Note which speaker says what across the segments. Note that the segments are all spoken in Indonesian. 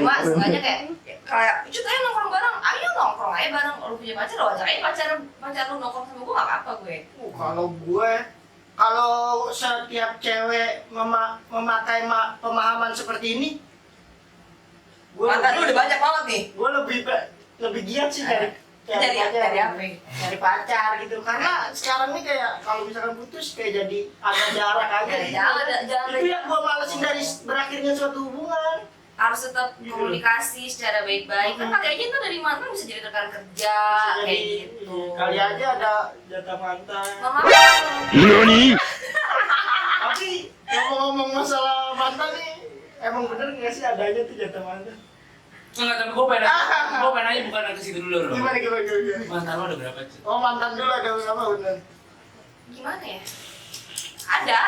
Speaker 1: Cuma sengaja kayak cut aja nongkrong bareng, ayo nongkrong aja bareng. Lu punya pacar, wajar aja pacar lu nongkrong sama gue, gak apa-apa gue.
Speaker 2: Kalau setiap cewek memakai pemahaman seperti ini,
Speaker 1: Mantan lu udah banyak banget nih.
Speaker 2: gue lebih giat sih
Speaker 1: Dari apa?
Speaker 2: dari pacar gitu. Karena sekarang nih kayak kalau misalkan putus kayak jadi ada jarak aja.
Speaker 1: Jangan
Speaker 2: Itu yang gue malesin dari berakhirnya suatu hubungan.
Speaker 1: harus tetap
Speaker 2: Gitu.
Speaker 1: komunikasi secara baik-baik. Kan kali aja ntar dari mantan bisa jadi rekan kerja kayak gitu.
Speaker 2: Kali aja ada jatah mantan.
Speaker 1: Mama
Speaker 2: Tapi ngomong-ngomong masalah mantan nih, emang bener nggak sih adanya tuh jatah mantan?
Speaker 3: Enggak, tapi gue pengen nanya bukan ke situ dulu loh.
Speaker 2: Gimana?
Speaker 3: Mantan lo ada berapa sih?
Speaker 2: Oh, mantan dulu ada berapa bener?
Speaker 1: gimana ya? Ada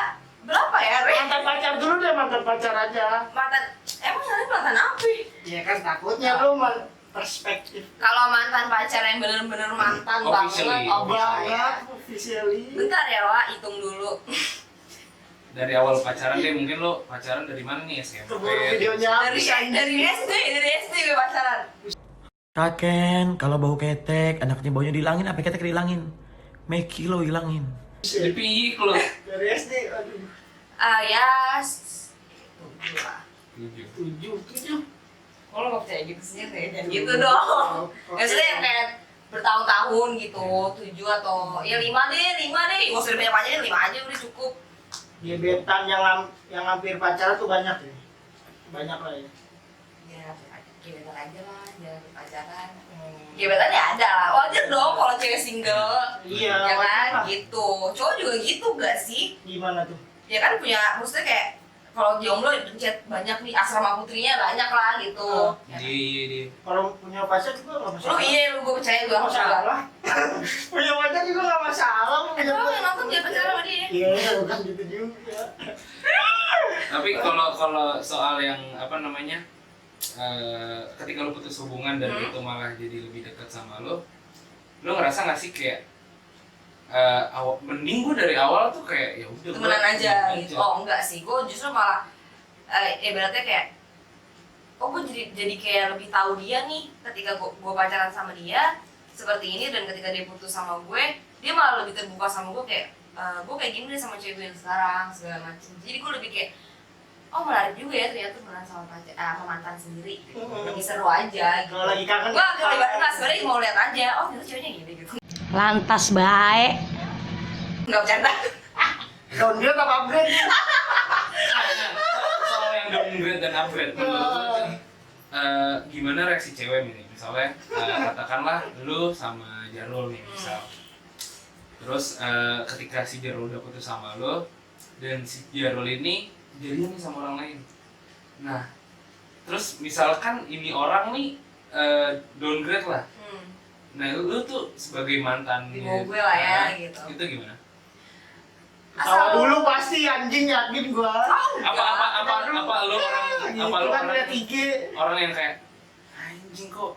Speaker 1: berapa ya, Re?
Speaker 2: Mantan pacar dulu deh, mantan pacar aja.
Speaker 1: Emang sebenarnya mantan apa?
Speaker 2: Iya kan takutnya lu perspektif
Speaker 1: Kalau mantan pacar yang bener-bener mantan
Speaker 3: Officially.
Speaker 1: banget,
Speaker 2: officially.
Speaker 1: bentar ya, Wak, hitung dulu.
Speaker 3: Dari awal pacaran deh, mungkin lo pacaran dari mana nih? SMP?
Speaker 2: Keburu videonya
Speaker 1: Dari SD gue pacaran.
Speaker 4: Raken, kalau bau ketek, anaknya baunya dihilangin, apa ketek dihilangin? Meki lo hilangin.
Speaker 3: Di piyik lo.
Speaker 2: dari SD. Aduh.
Speaker 1: Ya 7 lah.
Speaker 2: 7.
Speaker 1: Kalau lo gak percaya gitu sih, jangan gitu dong. Maksudnya yang kayak bertahun-tahun gitu, 7 atau ya 5 deh. Gak usah banyak pacarnya, 5 aja udah cukup.
Speaker 2: Gebetan yang hampir pacaran tuh banyak ya. Banyak lah ya.
Speaker 1: Ya, gebetan aja lah, jangan pacaran. Gebetan ya ada lah, wajar dong kalau cewek single.
Speaker 2: Iya,
Speaker 1: Ya kan,
Speaker 2: wajar lah.
Speaker 1: gitu. Cowok juga gitu gak sih?
Speaker 2: Gimana tuh?
Speaker 1: Ya kan punya, maksudnya kayak kalau jomblo pencet banyak nih, asrama putrinya banyak lah gitu. Ya kan?
Speaker 3: Iya.
Speaker 2: Kalau punya pacar juga nggak
Speaker 1: Lu
Speaker 2: masalah.
Speaker 1: gue percaya gue
Speaker 2: Nggak masalah. Punya pacar juga nggak masalah.
Speaker 1: Emang yang nonton dia pacaran sama dia?
Speaker 2: Iya, bukan gitu juga.
Speaker 3: Tapi kalau soal yang apa namanya, ketika lo putus hubungan dan itu malah jadi lebih dekat sama lo ngerasa nggak sih kayak mending gue dari awal tuh kayak ya udah
Speaker 1: Temenan aja gitu. Oh enggak sih, gue justru malah ibaratnya kayak gue jadi kayak lebih tahu dia nih ketika gue pacaran sama dia seperti ini, dan ketika dia putus sama gue dia malah lebih terbuka sama gue kayak gue kayak gini deh sama cewek gue yang sekarang segala macam. Jadi gue lebih kayak oh menarik juga ya ternyata temenan sama mantan sendiri gitu. Lebih seru aja gitu.
Speaker 2: Kalau lagi kangen.
Speaker 1: Gue agak lebar enggak, sebenarnya mau lihat aja oh ternyata ceweknya gini gitu.
Speaker 5: Lantas baik.
Speaker 1: Enggak bercanda.
Speaker 2: Downgrade apa upgrade?
Speaker 3: soal yang downgrade dan upgrade menurut lo gimana reaksi cewek nih? Misalnya katakanlah lu sama Jarul nih misal. Terus ketika si Jarul udah putus sama lo dan si Jarul ini jadian nih sama orang lain. Nah, terus misalkan ini orang nih downgrade lah. Nah, lu tuh sebagai mantan
Speaker 1: Di bawah gue lah ya gitu.
Speaker 3: Itu gimana?
Speaker 2: Tawa dulu pasti anjing, yakin gua.
Speaker 3: Apa lu orang
Speaker 2: lihat IG.
Speaker 3: orang yang kayak anjing kok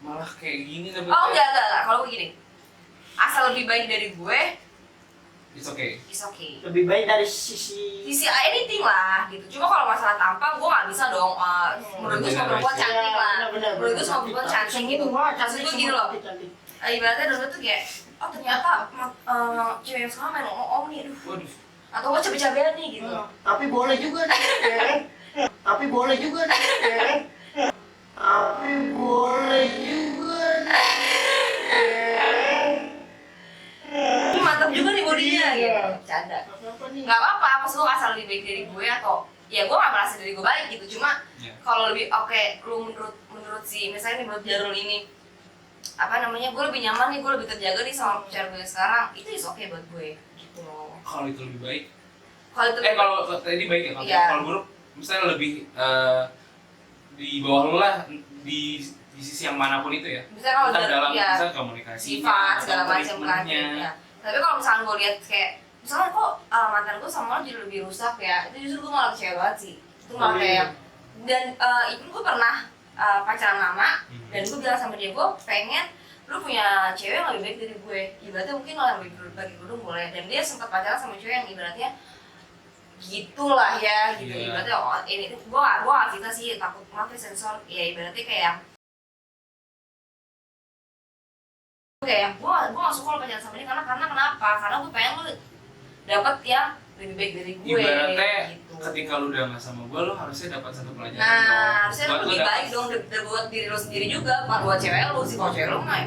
Speaker 3: malah kayak gini tapi
Speaker 1: Oh enggak. Kalau begini, asal lebih baik dari gue,
Speaker 3: it's okay.
Speaker 1: it's okay.
Speaker 2: Lebih baik dari sisi
Speaker 1: Anything lah gitu. Cuma kalau masalah tampang, gue nggak bisa dong. Menurut gue semua perempuan cantik lah. Menurut gue semua perempuan cantik gitu. Maksud gue gini loh. Ibaratnya dulu tuh kayak, oh ternyata cewek yang sekarang main om nih, aduh.
Speaker 3: Waduh.
Speaker 1: Atau gue cabe-cabean nih gitu.
Speaker 2: Tapi boleh juga nih, ya kan? Tapi boleh juga nih, ya kan? Tapi boleh juga nih, ya kan?
Speaker 1: Ini mantap juga nih bodinya gitu. Canda.
Speaker 2: Apa nih?
Speaker 1: Nggak apa-apa, maksud lu asal lebih baik dari gue atau ya gue nggak merasa dari gue baik gitu. Cuma kalau lebih oke, lu menurut si misalnya nih menurut Jarul ini apa namanya, gue lebih nyaman nih, gue lebih terjaga nih sama pacar gue sekarang, itu is oke buat gue gitu loh.
Speaker 3: Kalau itu lebih baik.
Speaker 1: Kalau itu
Speaker 3: Kalau tadi baik ya,
Speaker 1: Iya.
Speaker 3: kalau buruk misalnya lebih di bawah lu lah di sisi yang manapun itu ya.
Speaker 1: misalnya kalau
Speaker 3: Entah dalam
Speaker 1: ya,
Speaker 3: misalnya komunikasi
Speaker 1: sifat segala macam kan ya. Tapi kalau misalnya gue lihat kayak misalnya kok mantan gue sama lo jadi lebih rusak ya, itu justru gue malah kecewa banget sih. Itu malah kayak dan even gue pernah pacaran lama dan gue bilang sama dia, gue pengen lu punya cewek yang lebih baik dari gue, ibaratnya mungkin lo yang lebih baik dulu boleh. Dan dia sempat pacaran sama cewek yang ibaratnya gitulah ya gitu.
Speaker 3: Iya.
Speaker 1: Ibaratnya ini gua gak fitnah sih, takut maaf ya sensor ya, ibaratnya kayak gua gak suka lo pacaran sama dia karena kenapa? Karena gue pengen lo dapet yang lebih baik dari gue.
Speaker 3: Ibaratnya
Speaker 1: gitu.
Speaker 3: ketika lu udah gak sama gue, lu harusnya dapat satu pelajaran dong.
Speaker 1: Nah, harusnya
Speaker 3: Buat
Speaker 1: lo
Speaker 3: lu
Speaker 1: lebih
Speaker 3: dapet-
Speaker 1: baik dong buat diri lo sendiri juga, bukan buat cewek lo sih. Kalau cewek lo mah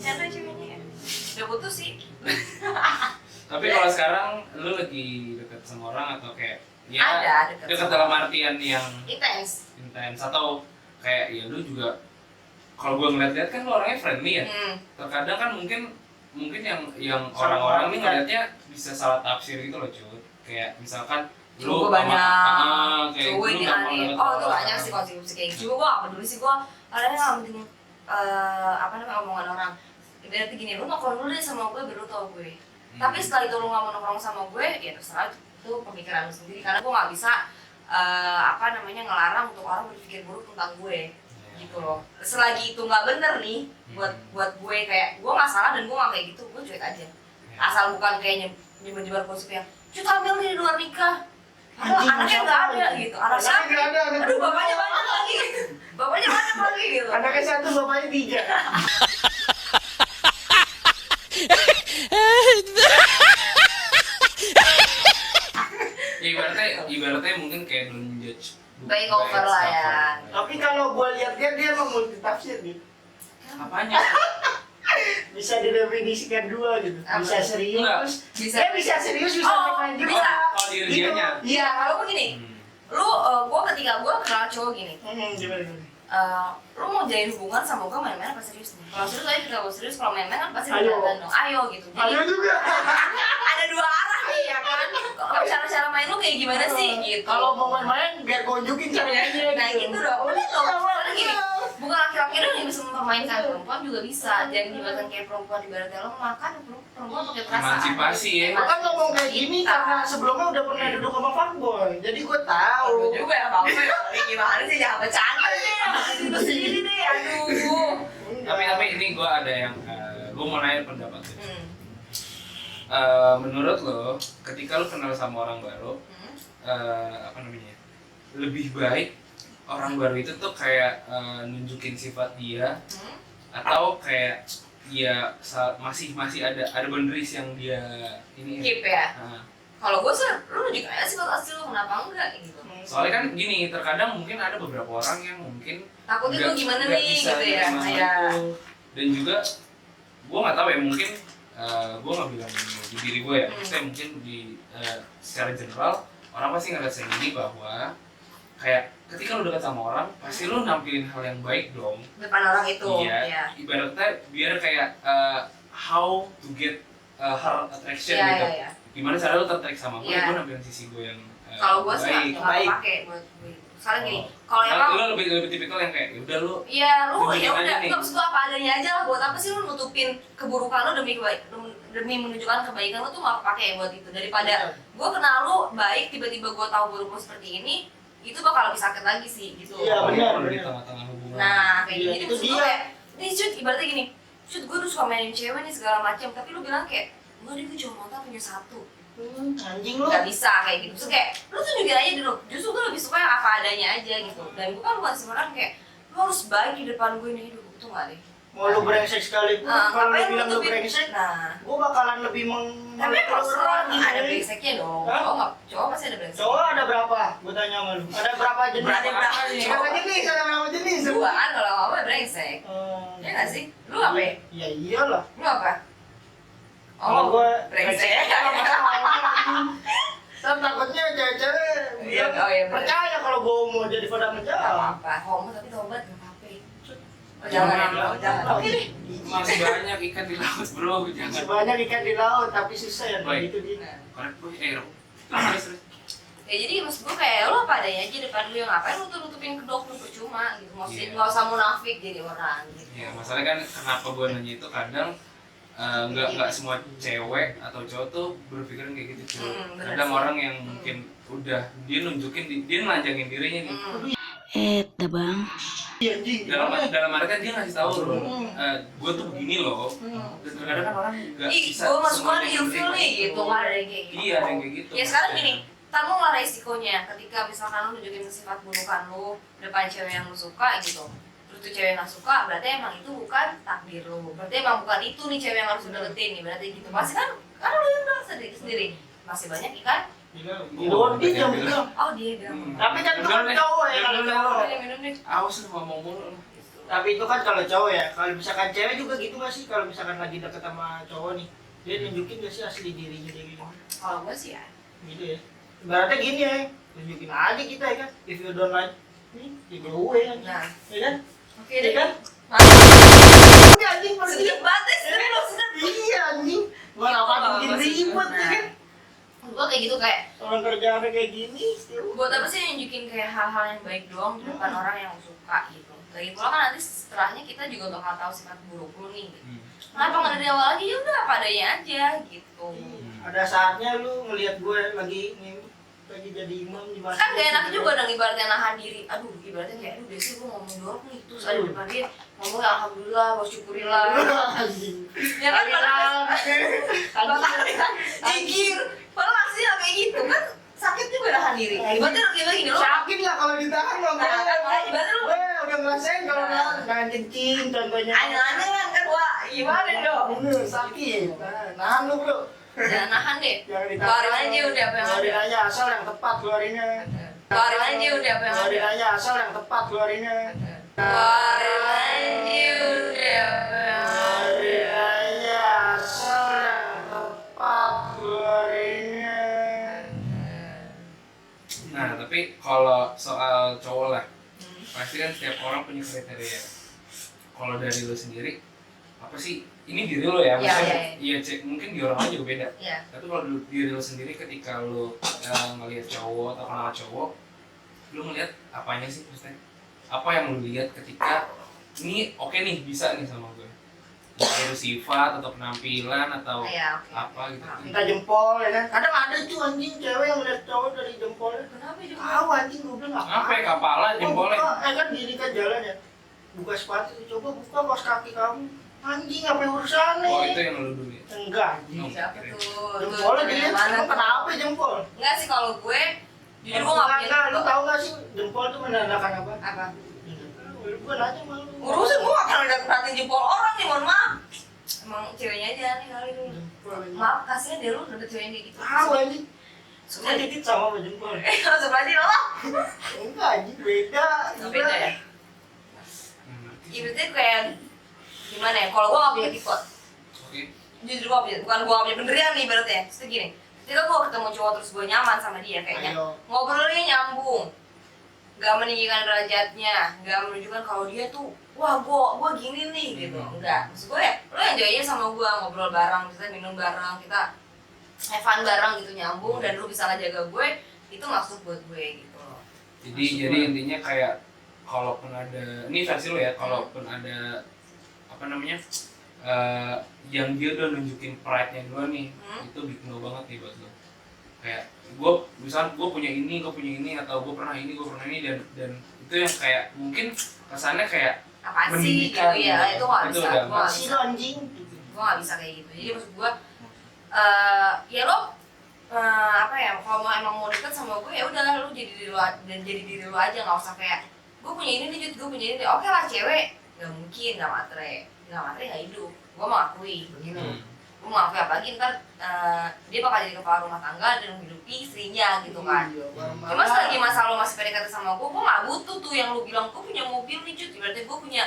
Speaker 1: canda ceweknya ya. Udah putus sih.
Speaker 3: Tapi kalau sekarang lu lagi deket sama orang atau kayak ya
Speaker 1: Ada deket
Speaker 3: deket
Speaker 1: sama
Speaker 3: dalam artian yang
Speaker 1: intens.
Speaker 3: intens atau kayak ya lu juga kalau gue ngeliat-liat kan lu orangnya friendly ya. Terkadang kan mungkin yang orang-orang ini ngeliatnya bisa salah tafsir gitu loh cuy. Kayak misalkan lu
Speaker 1: Cuma banyak
Speaker 3: kayak
Speaker 1: cowok
Speaker 3: lu
Speaker 1: ini
Speaker 3: gampang
Speaker 1: aneh.
Speaker 3: deket
Speaker 1: Oh itu
Speaker 3: orang.
Speaker 1: banyak sih konsumsi kayak gitu. Cuma gue gak peduli sih, gue kadang gak penting apa namanya omongan orang. Berarti gini, lu nongkrong dulu deh sama gue baru lu tau gue. Tapi setelah itu lu gak mau nongkrong sama gue, ya terserah itu pemikiran lu sendiri. Karena gue gak bisa apa namanya ngelarang untuk orang berpikir buruk tentang gue. Gitu loh. Selagi itu nggak bener nih buat gue, kayak gue nggak salah dan gue nggak kayak gitu, gue cuek aja. Asal bukan kayak nyebar gosip yang cut hamil nih di luar nikah,
Speaker 2: Anjing,
Speaker 1: anaknya nggak ada gitu, anak
Speaker 2: Anaknya
Speaker 1: siapa?
Speaker 2: nggak ada, anak
Speaker 1: Aduh
Speaker 2: gua.
Speaker 1: bapaknya banyak lagi, bapaknya banyak lagi gitu.
Speaker 2: Anaknya 1, bapaknya 3.
Speaker 3: Ibaratnya mungkin kayak don't judge book
Speaker 1: Baik
Speaker 3: by
Speaker 1: over
Speaker 3: its
Speaker 1: lah
Speaker 3: cover.
Speaker 1: ya.
Speaker 2: Tapi kalau gue lihat dia emang multitafsir gitu.
Speaker 3: Apanya?
Speaker 2: Bisa didefinisikan 2 gitu.
Speaker 1: Apa?
Speaker 2: Bisa serius.
Speaker 3: Enggak.
Speaker 1: Bisa.
Speaker 2: Bisa serius, bisa
Speaker 1: Oh,
Speaker 2: main juga.
Speaker 1: bisa.
Speaker 3: Oh, diri dianya.
Speaker 1: Iya, kalau gue gini, lu gue ketika gue kenal cowok gini,
Speaker 2: Gimana?
Speaker 1: lu mau jalin hubungan sama gue main-main apa serius nih? Kalau serius aja kita mau serius, kalau main-main kan pasti
Speaker 2: Ayo.
Speaker 1: kelihatan dong. Ayo gitu. Jadi
Speaker 2: Ada juga.
Speaker 1: ada 2 arah nih ya kan. Kalau cara-cara main lu kayak gimana sih gitu.
Speaker 2: Kalau mau main-main, biar gue unjukin caranya.
Speaker 1: Nah gitu dong. Udah dong. Karena gini, bukan laki-laki doang yang bisa mempermainkan, perempuan juga bisa. Jangan dibuatkan kayak perempuan ibaratnya lemah kan, perempuan pakai perasaan.
Speaker 3: Emansipasi ya.
Speaker 2: Gue kan ngomong kayak gini karena sebelumnya udah pernah duduk sama fuckboy. Jadi gue tahu.
Speaker 1: Aduh juga ya Bang. Gimana sih, jangan bercanda deh. Itu sendiri deh. Aduh.
Speaker 3: Tapi ini gue ada yang gue mau nanya pendapat lu. Menurut lo, ketika lo kenal sama orang baru, apa namanya, lebih baik orang baru itu tuh kayak nunjukin sifat dia, atau kayak dia masih ada boundaries yang dia ini.
Speaker 1: Keep ya.
Speaker 3: Nah,
Speaker 1: Kalau gue sih, lu nunjukin aja sifat asli lu, kenapa enggak gitu.
Speaker 3: soalnya kan gini, terkadang mungkin ada beberapa orang yang mungkin
Speaker 1: Takutnya lu gimana
Speaker 3: nggak
Speaker 1: nih
Speaker 3: bisa
Speaker 1: gitu ya.
Speaker 3: nerima
Speaker 1: Iya.
Speaker 3: itu. Dan juga gue nggak tahu ya, mungkin gue nggak bilang di diri gue ya, maksudnya mungkin di secara general orang pasti ngerasain ini bahwa kayak ketika lu dekat sama orang pasti lu nampilin hal yang baik dong.
Speaker 1: Depan orang itu.
Speaker 3: Iya. Ibaratnya biar kayak how to get her attraction
Speaker 1: Iya,
Speaker 3: gitu.
Speaker 1: iya, iya.
Speaker 3: Gimana cara lu tertarik sama gue?
Speaker 1: Iya.
Speaker 3: Gue nampilin sisi gue yang
Speaker 1: Kalau gue sih
Speaker 3: baik.
Speaker 1: nggak pakai buat gue. Sekarang gini,
Speaker 3: Oh.
Speaker 1: kalau
Speaker 3: Nah,
Speaker 1: emang
Speaker 3: lu lebih tipikal yang kayak yaudah lu
Speaker 1: iya lu
Speaker 3: tunjukin
Speaker 1: ya
Speaker 3: aja
Speaker 1: udah
Speaker 3: nih.
Speaker 1: nggak maksud gue apa adanya aja lah. Buat apa sih lu nutupin keburukan lu demi menunjukkan kebaikan lu tuh nggak pakai buat itu. Daripada gue kenal lu baik tiba-tiba gue tahu buruk lu seperti ini, itu bakal lebih sakit lagi sih gitu.
Speaker 2: Iya,
Speaker 3: apalagi
Speaker 2: benar,
Speaker 3: kalau di
Speaker 2: benar.
Speaker 3: tengah-tengah hubungan.
Speaker 1: Nah kayak
Speaker 2: Iya,
Speaker 1: gini
Speaker 2: itu
Speaker 1: maksud gue
Speaker 2: dia.
Speaker 1: kayak ini shoot ibaratnya gini, shoot gue tuh suka mainin cewek nih segala macam, tapi lu bilang kayak gue gue cuma mau punya 1.
Speaker 2: Anjing lu.
Speaker 1: Nggak bisa kayak gitu. Terus kayak lu tunjukin aja dulu. Justru gue lebih suka yang apa adanya aja gitu. Dan gue kan bukan sebenarnya kayak lu harus baik di depan gue nih, hidup itu nggak deh.
Speaker 2: Mau lu brengsek sekalipun, kalau lu
Speaker 1: ngapain
Speaker 2: bilang lu
Speaker 1: nutupin?
Speaker 2: brengsek,
Speaker 1: Nah,
Speaker 2: gue bakalan lebih
Speaker 1: tapi kalau
Speaker 2: gitu.
Speaker 1: ada brengseknya dong.
Speaker 2: Hah?
Speaker 1: Cowok pasti ada brengsek.
Speaker 2: Cowok ada berapa? Gue tanya sama lu. Ada berapa jenis?
Speaker 1: Ada berapa jenis?
Speaker 2: Berapa jenis? Ada berapa jenis?
Speaker 1: Dua kan kalau ngomong brengsek. Ya nggak sih? Lu apa ya?
Speaker 2: Ya iyalah.
Speaker 1: Lu apa?
Speaker 2: Kalau gue
Speaker 1: brengsek.
Speaker 2: Kan takutnya cewek-cewek
Speaker 1: Iya, oh iya, bener.
Speaker 2: percaya kalau gue mau jadi pada
Speaker 1: Gak
Speaker 2: menjawab.
Speaker 1: apa-apa. Homo tapi tobat nggak apa-apa. Oh, jangan. Oke deh.
Speaker 3: Masih banyak ikan di laut bro, jangan.
Speaker 2: Sebanyak ikan di laut tapi susah ya
Speaker 3: Baik.
Speaker 2: gitu dia.
Speaker 1: Nah.
Speaker 3: Korek boy, terus.
Speaker 1: Ya jadi maksud gue kayak lo apa adanya aja depan lu, yang ngapain lu tuh nutupin kedok lu percuma gitu. Maksudnya
Speaker 3: Iya.
Speaker 1: nggak usah munafik jadi orang gitu.
Speaker 3: Ya masalahnya kan kenapa gue nanya itu kadang nggak semua cewek atau cowok tuh berpikiran kayak gitu cuy.
Speaker 1: Bener
Speaker 3: Kadang
Speaker 1: sih.
Speaker 3: orang yang mungkin udah dia nunjukin dia nelanjangin dirinya nih.
Speaker 5: Dah bang.
Speaker 2: Iya anjing.
Speaker 3: dalam artian dia ngasih tahu lo, gue tuh begini loh. Dan terkadang kan orang nggak
Speaker 1: Ih,
Speaker 3: bisa
Speaker 1: gue masuk
Speaker 3: semuanya
Speaker 1: kan ilfil nih
Speaker 3: menerima.
Speaker 1: gitu kan ada yang kayak gitu.
Speaker 3: Iya, ada yang kayak gitu.
Speaker 1: Ya sekarang gini, kamu lah resikonya ketika misalkan lu nunjukin sifat burukan lu depan cewek yang lu suka gitu. Terus tuh cewek nggak suka, berarti emang itu bukan takdir lu. Berarti emang bukan itu nih cewek yang harus lu deketin nih. Berarti gitu. Pasti kan lu yang bilang sendiri. Masih banyak ikan.
Speaker 2: Doang dia yang bilang.
Speaker 1: Oh dia bilang.
Speaker 2: Tapi kan itu kan cowok ya kalau cowok.
Speaker 1: Minum minum nih.
Speaker 3: Awas lu ngomong mulu.
Speaker 2: Tapi itu kan kalau cowok ya. Kalau misalkan cewek juga gitu gak sih? Kalau misalkan lagi deket sama cowok nih, dia nunjukin gak sih asli dirinya dia gitu?
Speaker 1: Kalau gue sih ya.
Speaker 2: Gitu ya. Ibaratnya gini ya, tunjukin aja kita ya kan. If you don't like me, ya gue ya.
Speaker 1: Nah,
Speaker 2: Ya kan?
Speaker 1: oke
Speaker 2: Ya
Speaker 1: deh.
Speaker 2: kan? Udah anjing pergi.
Speaker 1: Sedep banget, sedep lo sedep.
Speaker 2: Iya anjing. Gua apa bikin ribet ya kan?
Speaker 1: Gue kayak gitu kayak
Speaker 2: Orang kerjaannya kayak gini. ya udah.
Speaker 1: buat apa sih nunjukin kayak hal-hal yang baik doang di depan orang yang lu suka gitu. Lagi pula kan nanti setelahnya kita juga bakal tahu sifat buruk lu nih. Gitu. Kenapa nggak dari awal aja ya udah apa adanya aja gitu.
Speaker 2: Ada saatnya lu ngelihat gue lagi jadi imam di masjid.
Speaker 1: Kan gak enak juga dong ibaratnya nahan diri. Aduh ibaratnya kayak aduh biasanya gue ngomong jorok nih terus ada di depan dia ngomongnya alhamdulillah bersyukurilah.
Speaker 2: Anjing.
Speaker 1: Ya kan padahal jikir. Padahal aslinya kayak gitu kan sakit juga nahan diri. Ibaratnya kayak gini lo.
Speaker 2: Sakit nggak kalau ditahan lo?
Speaker 1: Ibaratnya lo.
Speaker 2: Gue udah ngerasain kalau nahan kencing contohnya.
Speaker 1: Aneh-aneh kan wah gimana dong.
Speaker 2: Bener, sakit. Nahan lu bro.
Speaker 1: Jangan nahan deh.
Speaker 2: Jangan ditahan.
Speaker 1: Keluarin aja udah apa yang
Speaker 2: Keluarin
Speaker 1: ada.
Speaker 2: aja asal yang tepat keluarinnya.
Speaker 1: Keluarin aja udah apa yang
Speaker 2: Keluarin
Speaker 1: ada.
Speaker 2: aja asal yang tepat keluarinnya.
Speaker 1: Keluarin aja udah apa yang ada.
Speaker 2: Keluarin aja asal yang tepat keluarinnya.
Speaker 3: Nah, tapi kalau soal cowok lah, pasti kan setiap orang punya kriteria. Kalau dari lo sendiri, apa sih? Ini diri lo ya, maksudnya iya mungkin di orang lain juga beda.
Speaker 1: Iya.
Speaker 3: Tapi kalau diri lo sendiri ketika lo ngelihat cowok atau kenal cowok, lo ngelihat apanya sih maksudnya? Apa yang lo lihat ketika ini oke nih bisa nih sama gue? Dari sifat atau penampilan atau
Speaker 1: Iya, oke.
Speaker 3: apa gitu?
Speaker 2: Minta jempol ya kan. Kadang ada tuh anjing cewek yang ngeliat cowok dari jempolnya.
Speaker 1: Kenapa juga?
Speaker 2: Tahu anjing gue bilang
Speaker 3: Apa ya kapalan jempolnya?
Speaker 2: Buka, kan gini kan jalan ya. Buka sepatu, coba buka kaos kaki kamu. Anjing apa urusannya?
Speaker 3: Oh itu yang lo dulu ya?
Speaker 2: Enggak anjing.
Speaker 3: Oh.
Speaker 1: Siapa tuh?
Speaker 2: Jempolnya
Speaker 1: Tuh,
Speaker 2: dia
Speaker 1: yang mana
Speaker 2: emang
Speaker 1: tuh?
Speaker 2: kenapa jempol?
Speaker 1: Enggak sih kalau gue jujur gue nggak punya
Speaker 2: Lu tahu nggak sih jempol tuh menandakan apa?
Speaker 1: apa
Speaker 2: Gue nanya sama lu.
Speaker 1: urusan gue gak akan udah perhatiin jempol orang nih mohon maaf emang ceweknya aja nih kali dulu
Speaker 2: Jempol.
Speaker 1: maaf kasihan deh lu dapet cewek yang kayak gitu
Speaker 2: Tahu anjing.
Speaker 1: suka
Speaker 2: Suka titit sama sama jempol.
Speaker 1: langsung aja lah
Speaker 2: Enggak anjing beda.
Speaker 1: beda ya ibaratnya kayak gimana ya kalau gue gak punya tipe
Speaker 3: Oke.
Speaker 1: jujur gue punya bukan gue gak punya pendirian nih ibaratnya itu gini ketika gue ketemu cowok terus gue nyaman sama dia kayaknya
Speaker 2: Ayo.
Speaker 1: ngobrolnya nyambung gak meninggikan derajatnya gak menunjukkan kalau dia tuh wah gue gini nih gitu enggak maksud gue ya lo enjoy aja sama gue ngobrol bareng kita minum bareng kita have fun bareng gitu nyambung dan lu bisa ngejaga gue itu maksud buat gue gitu loh.
Speaker 3: Jadi intinya kayak kalaupun ada ini versi lo ya, kalaupun ada apa namanya yang dia udah nunjukin pride-nya duluan nih, itu bikin lo banget nih buat lo. Kayak gue punya ini atau gue pernah ini dan itu yang kayak mungkin kesannya kayak
Speaker 1: Apaan sih gitu ya itu gak bisa
Speaker 3: udah
Speaker 1: gue gak
Speaker 2: Masih
Speaker 1: bisa
Speaker 2: lo anjing.
Speaker 1: gue gak bisa kayak gitu jadi maksud gue ya lo apa ya kalau emang mau deket sama gue ya udah lu jadi diri lu aja nggak usah kayak gue punya ini nih gue punya ini oke lah cewek nggak mungkin nggak matre nggak hidup gue mau akui begini gue mau akui apalagi ntar dia bakal jadi kepala rumah tangga dan menghidupi istrinya gitu kan cuma selagi masa lo masih PDKT sama gue nggak butuh tuh yang lu bilang gue punya mobil nih cut ibaratnya gue punya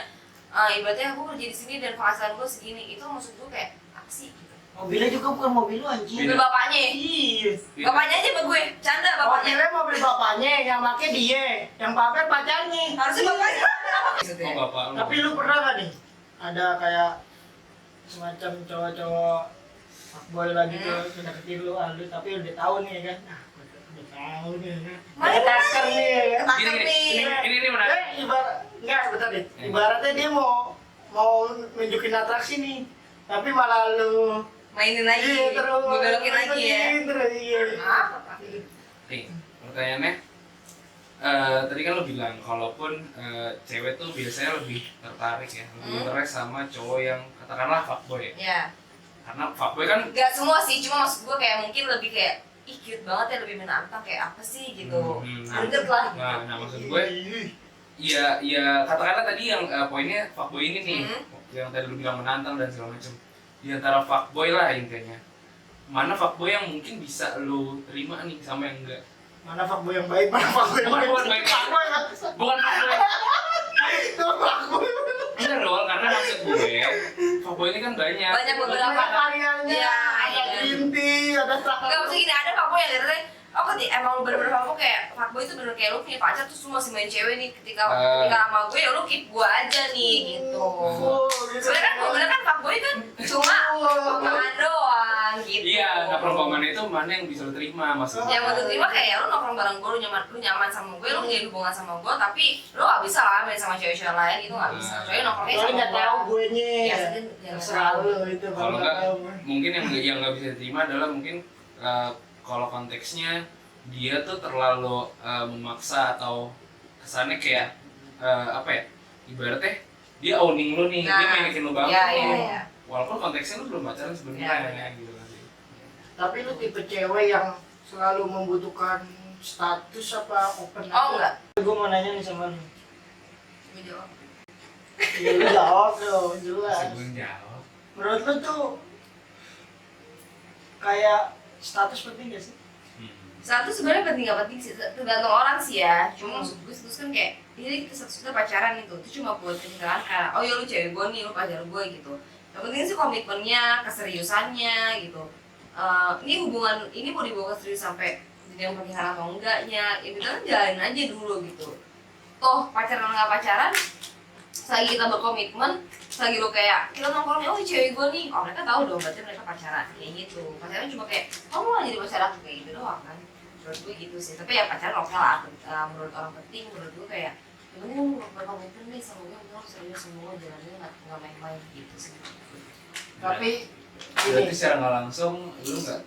Speaker 1: ibaratnya gue kerja di sini dan penghasilan gue segini itu maksud gue kayak apa sih gitu.
Speaker 2: Mobilnya juga bukan mobil lu anjing.
Speaker 1: Mobil bapaknya
Speaker 2: Iya.
Speaker 1: bapaknya aja sama gue canda bapaknya
Speaker 2: Mobilnya mobil bapaknya, yang pakai dia, yang pamer pacarnya.
Speaker 1: harusnya bapaknya
Speaker 3: oh bapak lo.
Speaker 2: Tapi lu pernah gak nih ada kayak semacam cowok-cowok fuckboy lagi tuh deketin lu, tapi udah tahu nih ya kan? Nah, udah tahu nih ya kan?
Speaker 1: Mana
Speaker 2: Ketaker nih ya kan?
Speaker 1: Ketaker nih.
Speaker 3: Ini menarik.
Speaker 2: Enggak, bentar deh. Ibaratnya dia mau nunjukin atraksi nih, tapi malah lu
Speaker 1: mainin lagi
Speaker 2: iya, terus
Speaker 1: gue belokin lagi ya
Speaker 2: terus, iya.
Speaker 1: apa
Speaker 3: Nih, pertanyaannya tadi kan lo bilang kalaupun cewek tuh biasanya lebih tertarik ya, lebih interest sama cowok yang katakanlah fuckboy ya.
Speaker 1: Ya.
Speaker 3: Karena fuckboy kan
Speaker 1: Gak semua sih, cuma maksud gue kayak mungkin lebih kayak ih cute banget ya, lebih menantang kayak apa sih gitu. Greget lah gitu.
Speaker 3: nah maksud gue ya katakanlah tadi yang poinnya fuckboy ini nih, yang tadi lu bilang menantang dan segala macam. Di antara fuckboy lah intinya. Mana fuckboy yang mungkin bisa lu terima nih sama yang enggak?
Speaker 2: Mana fuckboy yang baik, mana fuckboy yang baik.
Speaker 3: Bukan baik.
Speaker 2: Fuckboy yang
Speaker 3: Bukan fuckboy.
Speaker 2: itu fuckboy.
Speaker 3: Bener Rol, karena maksud gue fuckboy ini kan banyak.
Speaker 1: Banyak beberapa.
Speaker 2: Ada karyanya,
Speaker 1: Iya,
Speaker 2: ada
Speaker 1: iya.
Speaker 2: inti, ada
Speaker 1: Enggak, maksudnya gini, ada fuckboy yang lihatnya emang lu bener-bener fuckboy kayak fuckboy itu bener kayak lu punya pacar terus lu masih main cewek nih ketika sama gue ya lu keep gue aja nih gitu. Sebenarnya kan fuckboy kan cuma omongan doang gitu.
Speaker 3: Iya, nah perumpamaan itu mana yang bisa lu terima maksudnya?
Speaker 1: Yang menurut terima kayak lu nongkrong bareng gue, lu nyaman sama gue, lu punya hubungan sama gue, tapi lu gak bisa lah main sama cewek-cewek lain gitu, gak bisa. Soalnya nongkrongnya
Speaker 2: Soalnya
Speaker 1: sama
Speaker 2: nggak tahu gue nya.
Speaker 1: Ya,
Speaker 2: Terserah lu itu.
Speaker 3: Kalau enggak, mungkin yang nggak bisa diterima adalah mungkin kalau konteksnya dia tuh terlalu memaksa atau kesannya kayak apa ya, ibaratnya dia owning lu nih, dia mainin lu banget.
Speaker 1: Iya.
Speaker 3: Walaupun konteksnya lu belum pacaran sebenarnya gitu kan.
Speaker 2: Tapi lu tipe cewek yang selalu membutuhkan status apa open?
Speaker 1: Oh enggak.
Speaker 2: Gue mau nanya nih sama lu.
Speaker 1: Gue jawab.
Speaker 2: Ya lu jawab dong, jelas.
Speaker 3: Sebelum jawab.
Speaker 2: Menurut lu tuh kayak status penting gak sih?
Speaker 1: Satu sebenarnya penting gak penting sih, tergantung orang sih ya. Cuma maksud gue status kan kayak ini kita statusnya pacaran itu cuma buat ketinggalan karena oh ya lu cewek gue nih, lu pacar gue gitu. Yang penting sih komitmennya, keseriusannya gitu. Ini hubungan ini mau dibawa ke serius sampai jenjang pernikahan atau enggaknya, ya kita kan jalanin aja dulu gitu. Toh pacaran nggak pacaran, selagi kita berkomitmen, selagi lo kayak kita nongkrongnya oh cewek gue nih, oh mereka tahu dong berarti mereka pacaran kayak gitu. Pacaran cuma kayak kamu mau jadi pacar aku kayak gitu doang kan. Menurut gue gitu sih, tapi ya pacaran oke lah, menurut orang penting, menurut gue kayak yang penting lu berkomitmen nih sama gue, lu serius sama gue, jalannya nggak main-main gitu sih.
Speaker 2: Tapi
Speaker 3: Berarti secara nggak langsung lu nggak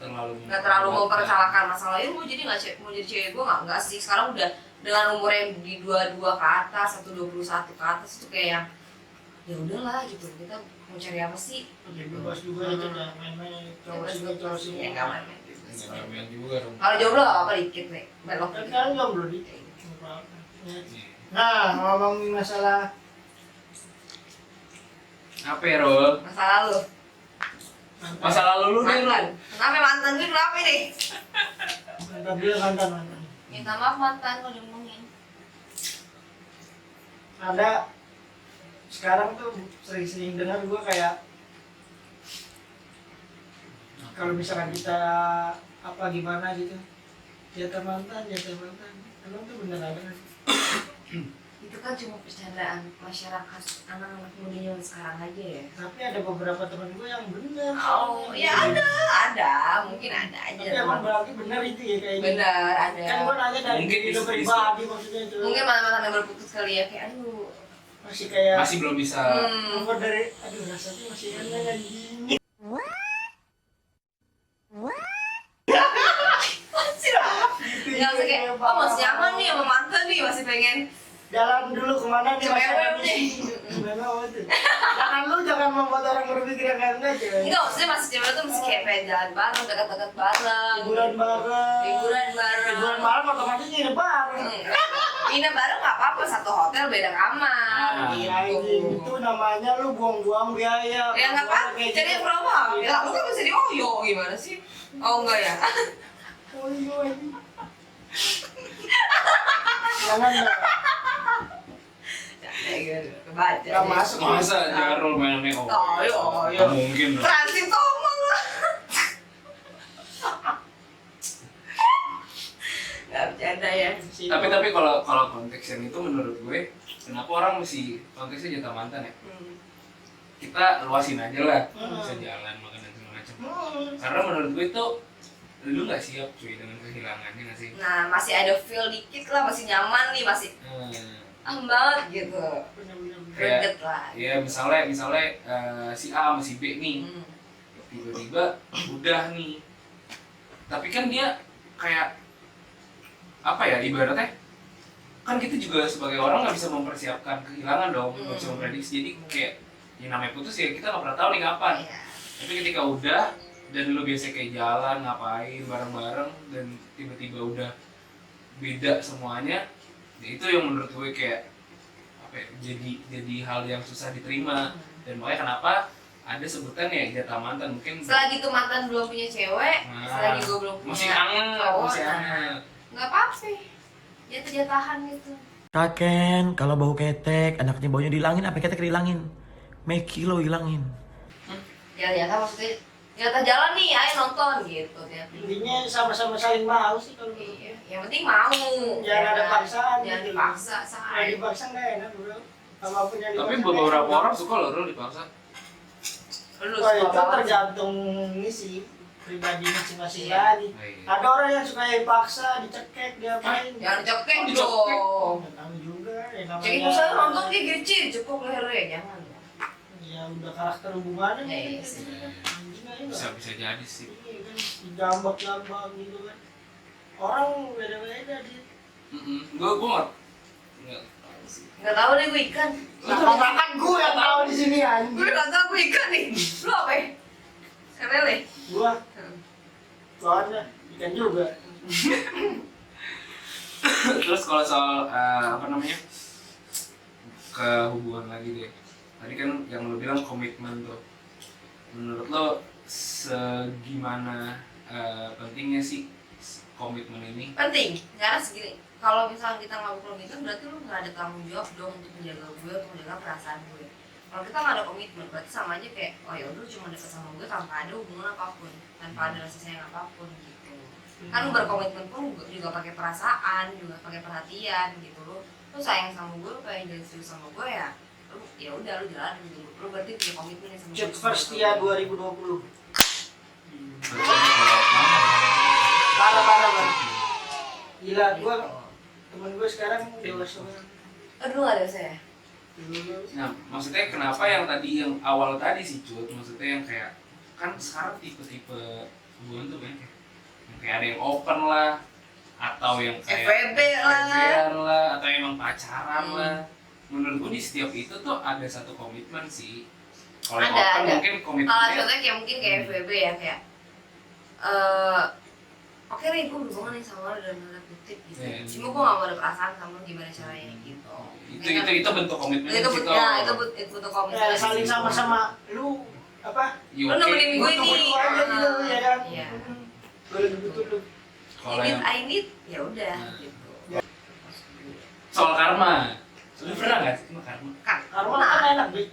Speaker 3: terlalu
Speaker 1: mempersalahkan masalah itu mau jadi mau jadi cewek gue nggak sih. Sekarang udah dengan umur yang di 22 ke atas atau 21 ke atas itu kayak yang ya udahlah gitu, kita mau cari apa sih?
Speaker 2: bebas juga itu jangan main-main cowok juga cowok sini.
Speaker 1: Ya nggak main-main.
Speaker 3: nggak main juga dong.
Speaker 1: Kalau jomblo nggak apa-apa dikit nih, belok
Speaker 2: Kan
Speaker 1: dikit.
Speaker 2: sekarang jomblo di. Nah, ngomongin masalah
Speaker 3: Apa ya Rol?
Speaker 1: Masa lalu.
Speaker 3: Masa lalu lu deh Rol.
Speaker 1: Mantan. Kenapa mantan gue kenapa nih?
Speaker 2: mantan dulu mantan.
Speaker 1: Minta maaf mantan kalau diomongin.
Speaker 2: Ada sekarang tuh sering-sering dengar gue kayak kalau misalkan kita apa gimana gitu jatah mantan emang tuh bener ada nggak sih?
Speaker 1: Itu kan cuma bercandaan masyarakat anak-anak muda zaman sekarang aja ya.
Speaker 2: Tapi ada beberapa teman gue yang bener.
Speaker 1: Oh, ya ada, mungkin ada aja.
Speaker 2: Tapi emang berarti bener itu ya kayaknya.
Speaker 1: Bener ada.
Speaker 2: Kan gue nanya dari
Speaker 3: Mungkin
Speaker 2: hidup
Speaker 3: bisa.
Speaker 2: pribadi maksudnya itu.
Speaker 1: Mungkin mantan yang berputus kali ya kayak aduh.
Speaker 2: Masih kayak
Speaker 3: Masih belum bisa.
Speaker 2: keluar dari aduh rasanya masih enak anjing.
Speaker 1: Nggak usah kayak, oh masih nyaman nih sama mantan nih, masih pengen
Speaker 2: Jalan dulu kemana nih
Speaker 1: Cewek
Speaker 2: masyarakat
Speaker 1: nih.
Speaker 2: Gimana tuh? jangan membuat orang berpikir yang enggak cewek.
Speaker 1: enggak, maksudnya masih cewek tuh masih kayak pengen jalan bareng, dekat-dekat bareng
Speaker 2: Liburan bareng.
Speaker 1: Liburan bareng
Speaker 2: Liburan bareng otomatis nginep bareng.
Speaker 1: Nginep bareng nggak apa-apa, satu hotel beda kamar
Speaker 2: Iya anjing, itu namanya lu buang-buang biaya.
Speaker 1: ya nggak apa-apa,
Speaker 2: Kayak
Speaker 1: jadi
Speaker 2: gitu.
Speaker 1: promo ya kamu kan bisa di oyo gimana sih? Oh enggak ya?
Speaker 2: Oh iya anjing. Jangan lah.
Speaker 1: Kebaca
Speaker 2: Nggak masuk.
Speaker 3: Masa Jarul mainnya oh?
Speaker 1: Oh iya.
Speaker 3: Nggak mungkin dong.
Speaker 1: Transit ngomong lah. Gak bercanda ya.
Speaker 3: Tapi kalau konteks yang itu menurut gue, kenapa orang mesti konteksnya jatah mantan ya? Kita luasin aja lah, bisa jalan makan dan segala macam. Karena menurut gue itu lu nggak siap cuy dengan kehilangannya nggak sih?
Speaker 1: Nah masih ada feel dikit lah, masih nyaman nih, masih banget gitu. Greget lah.
Speaker 3: Ya misalnya si A sama si B nih, tiba-tiba udah nih. Tapi kan dia kayak apa ya ibaratnya kan kita juga sebagai orang nggak bisa mempersiapkan kehilangan dong, nggak bisa memprediksi. Jadi kayak yang namanya putus ya kita nggak pernah tahu nih kapan.
Speaker 1: Iya.
Speaker 3: Tapi ketika udah dan lu biasa kayak jalan ngapain bareng-bareng dan tiba-tiba udah beda semuanya, ya itu yang menurut gue kayak apa ya, jadi hal yang susah diterima. Dan makanya kenapa ada sebutan ya jatah mantan mungkin.
Speaker 1: Selagi tuh mantan belum punya cewek, selagi gue belum punya
Speaker 3: masih hangat,
Speaker 1: cowok,
Speaker 3: masih hangat.
Speaker 1: nggak apa-apa, jatah-jatahan gitu.
Speaker 4: Kaken, kalau bau ketek, anaknya baunya dihilangin, apa ketek dihilangin? Meki lo hilangin.
Speaker 1: Jatah maksudnya jatah jalan nih, ayo nonton gitu ya.
Speaker 2: Intinya sama-sama saling mau sih kalau menurut
Speaker 1: Iya,
Speaker 2: gue.
Speaker 1: yang penting mau.
Speaker 2: Jangan ada paksaan
Speaker 1: Jangan
Speaker 2: gitu.
Speaker 1: dipaksa,
Speaker 2: Kalau
Speaker 1: say.
Speaker 2: dipaksa nggak enak bro. Apapun yang
Speaker 3: Tapi
Speaker 2: dipaksa
Speaker 3: beberapa
Speaker 2: nggak enak.
Speaker 3: orang suka loh dipaksa.
Speaker 1: Lu
Speaker 2: Wah,
Speaker 1: suka
Speaker 2: itu
Speaker 1: banget.
Speaker 2: tergantung ini sih pribadi masing-masing
Speaker 1: Iya.
Speaker 2: lagi.
Speaker 3: Oh, iya.
Speaker 2: Ada orang yang suka dipaksa, dicekek, diapain.
Speaker 1: Jangan dicekek
Speaker 3: Dicekek.
Speaker 1: dong.
Speaker 2: Nggak tahu juga ya namanya.
Speaker 1: Cekin misalnya nonton kayak gece, cepuk lehernya, jangan.
Speaker 2: Ya udah karakter hubungannya
Speaker 1: Iya,
Speaker 2: nih.
Speaker 1: iya sih.
Speaker 2: Anjing aja
Speaker 3: Bisa jadi sih.
Speaker 2: Iya kan, digambak-gambak gitu kan. Orang beda-beda dia.
Speaker 3: Gue nggak tahu sih.
Speaker 1: Nggak tahu deh gue ikan.
Speaker 2: Makan gue yang tahu di sini anjing.
Speaker 1: Gue nggak tahu gue ikan nih. Lu apa ya? Lele.
Speaker 2: Gua soalnya ikan juga.
Speaker 3: Terus kalau soal apa namanya ke hubungan lagi deh. Tadi kan yang lo bilang komitmen tuh. Menurut lo segimana pentingnya sih komitmen ini?
Speaker 1: Penting, karena segini. Kalau misalnya kita nggak komitmen, berarti lu nggak ada tanggung jawab dong untuk menjaga gue, untuk menjaga perasaan gue. Kalau kita nggak ada komitmen, berarti sama aja kayak, oh ya udah cuma deket sama gue tanpa ada hubungan apapun, tanpa ada rasa sayang apapun gitu. Kan lu berkomitmen pun juga pakai perasaan, juga pakai perhatian gitu. Lu sayang sama gue, lu pengen jadi serius sama gue ya, lu ya udah lu jalanin gitu. Lu berarti punya komitmen sama
Speaker 2: Cut
Speaker 1: gue.
Speaker 2: first ya 2020.
Speaker 3: Berarti kalau
Speaker 2: Parah. Gila, gua temen gue sekarang dewasa banget.
Speaker 1: Aduh nggak ada saya.
Speaker 3: nah, maksudnya kenapa yang tadi yang awal tadi sih Cut, maksudnya yang kayak kan sekarang tipe-tipe hubungan tuh banyak ya. Yang kayak ada yang open lah atau yang kayak
Speaker 1: FWB lah.
Speaker 3: FWB lah atau emang pacaran lah. Menurut gue di setiap itu tuh ada satu komitmen sih. Kalau yang
Speaker 1: Ada,
Speaker 3: open
Speaker 1: ada.
Speaker 3: mungkin
Speaker 1: Kalau
Speaker 3: komitmennya
Speaker 1: contohnya kayak mungkin kayak FWB ya kayak oke nih gue berhubungan nih sama lo dalam tanda kutip gitu.
Speaker 3: Iya.
Speaker 1: Cuma gue gak mau ada perasaan sama lo gimana caranya gitu.
Speaker 3: itu bentuk komitmen
Speaker 1: Itu
Speaker 3: sih,
Speaker 1: bentuk ya, itu bentuk komitmen.
Speaker 2: Ya, saling sama-sama lu apa?
Speaker 3: You
Speaker 1: Lu
Speaker 3: okay?
Speaker 1: nemenin gue
Speaker 2: Butuh
Speaker 1: nih.
Speaker 2: aja gitu ya kan.
Speaker 1: Iya.
Speaker 2: Gue lagi butuh lu.
Speaker 3: Kalau
Speaker 1: I
Speaker 3: yang
Speaker 1: need, ya udah
Speaker 3: Nah.
Speaker 1: gitu.
Speaker 3: soal karma, lu pernah nggak sih sama karma?
Speaker 2: Karma kan enak, Bi.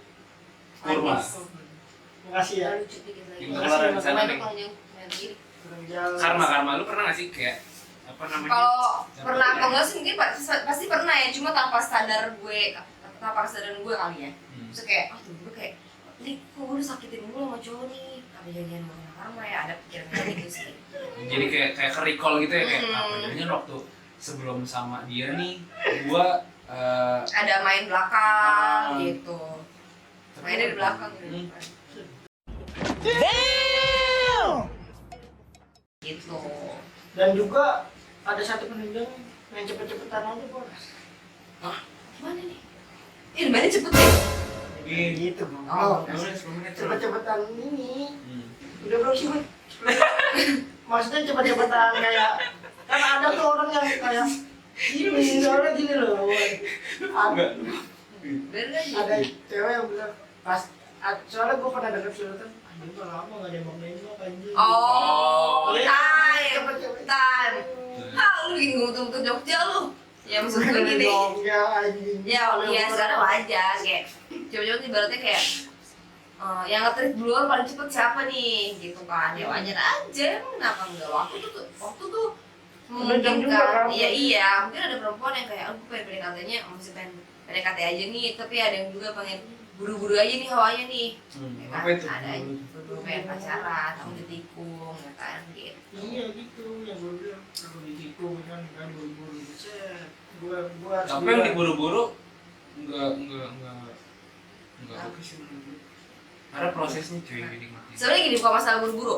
Speaker 3: Kurma.
Speaker 2: Makasih ya.
Speaker 1: Lucu dikit lagi.
Speaker 3: Yang keluaran di sana
Speaker 1: Main
Speaker 3: nih.
Speaker 1: dong, yang main gini.
Speaker 2: Kurang jauh.
Speaker 3: Karma, lu pernah nggak sih kayak apa namanya?
Speaker 1: Kalau
Speaker 3: Sampai
Speaker 1: pernah
Speaker 3: ya?
Speaker 1: atau enggak sih mungkin pasti pernah ya, cuma tanpa sadar gue, tanpa kesadaran gue kali ya. Terus kayak, tuh gue kayak, nih kok gue udah sakitin mulu sama cowok nih, apa janjian sama karma ya, ada pikiran gitu sih.
Speaker 3: Jadi kayak ke recall gitu ya kayak
Speaker 1: Hmm.
Speaker 3: apa jadinya waktu sebelum sama dia nih, gua
Speaker 1: Ada main belakang
Speaker 3: Ah.
Speaker 1: gitu, mainnya di belakang
Speaker 3: Hmm.
Speaker 1: gitu.
Speaker 2: Dan juga ada satu penunjang yang cepet-cepetan aja bos.
Speaker 1: Gimana nih? Mainnya cepet ya?
Speaker 2: Gitu
Speaker 1: Oh,
Speaker 2: bro.
Speaker 3: 10 menit.
Speaker 2: Cepet-cepetan ini.
Speaker 3: Hmm.
Speaker 2: Udah berapa sih Bang? Maksudnya cepet-cepetan kayak kan ada tuh orang yang kayak gini, soalnya gini loh.
Speaker 3: Enggak.
Speaker 1: Bener
Speaker 2: Ada
Speaker 1: aja.
Speaker 2: cewek yang bilang pas soalnya gue pernah denger surutan anjing udah lama gak nembak anjing.
Speaker 1: Oh,
Speaker 2: Iya.
Speaker 1: time,
Speaker 2: Cepet-cepet.
Speaker 1: time. Ah, lu bikin gue tuh Jogja lu. Ya maksud gue gini.
Speaker 2: Ya anjing.
Speaker 1: Ya, iya sekarang wajar kayak coba-coba ibaratnya kayak yang nge-treat duluan paling cepet siapa nih gitu kan, ya wajar aja, emang kenapa enggak, waktu tuh
Speaker 2: Penunjang juga
Speaker 1: memungkinkan.
Speaker 2: kan.
Speaker 1: Iya mungkin ada perempuan yang kayak aku pengen PDKT-nya masih pengen PDKT aja nih, tapi ada yang juga pengen buru-buru aja nih hawanya nih, ya kan?
Speaker 3: Apa itu?
Speaker 1: Ada yang buru-buru pengen pacaran, aku ditikung ya kan gitu.
Speaker 2: Iya gitu yang gue bilang aku ditikung kan buru-buru set gua harus
Speaker 3: Tapi
Speaker 2: bilang.
Speaker 3: yang diburu-buru enggak oke sih menurut gue. Karena prosesnya cuy yang jadi mati.
Speaker 1: Sebenarnya gini, bukan masalah buru-buru,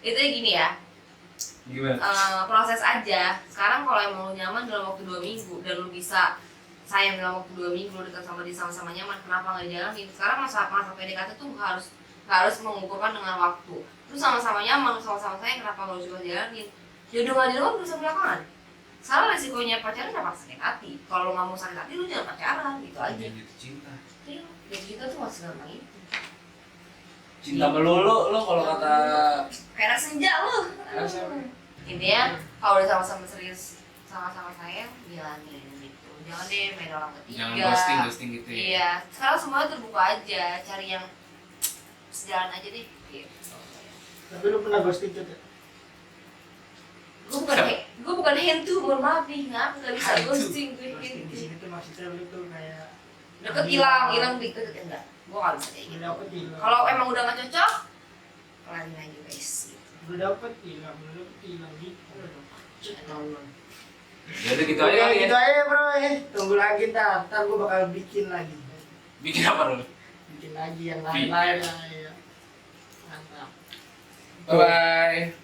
Speaker 1: itu gini ya.
Speaker 3: Gimana?
Speaker 1: Proses aja. Sekarang kalau emang lu nyaman dalam waktu 2 minggu dan lu bisa sayang dalam waktu 2 minggu, lu dekat sama dia sama-sama nyaman, kenapa nggak dijalanin? Sekarang masa PDKT tuh nggak harus mengukurkan dengan waktu. Lu sama-sama nyaman, lu sama-sama sayang, kenapa nggak lu juga jalanin? Jodoh nggak jodoh bisa belakangan. Sekarang resikonya pacaran dapat sakit hati. Kalau lu nggak mau sakit hati, lu jangan pacaran, gitu aja.
Speaker 3: Jatuh cinta.
Speaker 1: Iya, jadi kita tuh masih gampang itu.
Speaker 3: Cinta melulu lo kalau kata
Speaker 1: Kayak anak senja lu. Intinya kalau udah sama-sama serius, sama-sama sayang, jalanin gitu. Jangan deh main orang ketiga.
Speaker 3: jangan ghosting gitu ya.
Speaker 1: Iya, sekarang semuanya terbuka aja, cari yang sejalan aja deh. Gitu.
Speaker 2: Tapi lu pernah ghosting tuh?
Speaker 1: Gue bukan hantu, mohon maaf nih, nggak bisa
Speaker 3: Hantu.
Speaker 1: ghosting gue
Speaker 2: Ghosting di
Speaker 1: hantu.
Speaker 2: sini tuh maksudnya lu tuh kayak
Speaker 1: Deket hilang dikit enggak. Gue nggak bisa kayak
Speaker 2: udah
Speaker 1: gitu.
Speaker 2: dapet hilang.
Speaker 1: Kalau emang udah nggak cocok, kelarin aja guys. Gitu.
Speaker 2: Udah dapet hilang gitu. Tolong.
Speaker 3: Jadi gitu aja
Speaker 2: Ya
Speaker 3: kali
Speaker 2: gitu
Speaker 3: ya.
Speaker 2: aja bro ya. Tunggu lagi ntar gue bakal bikin lagi.
Speaker 3: Bikin apa dulu?
Speaker 2: Bikin lagi yang lain-lain lah ya. Mantap.
Speaker 3: Bye bye.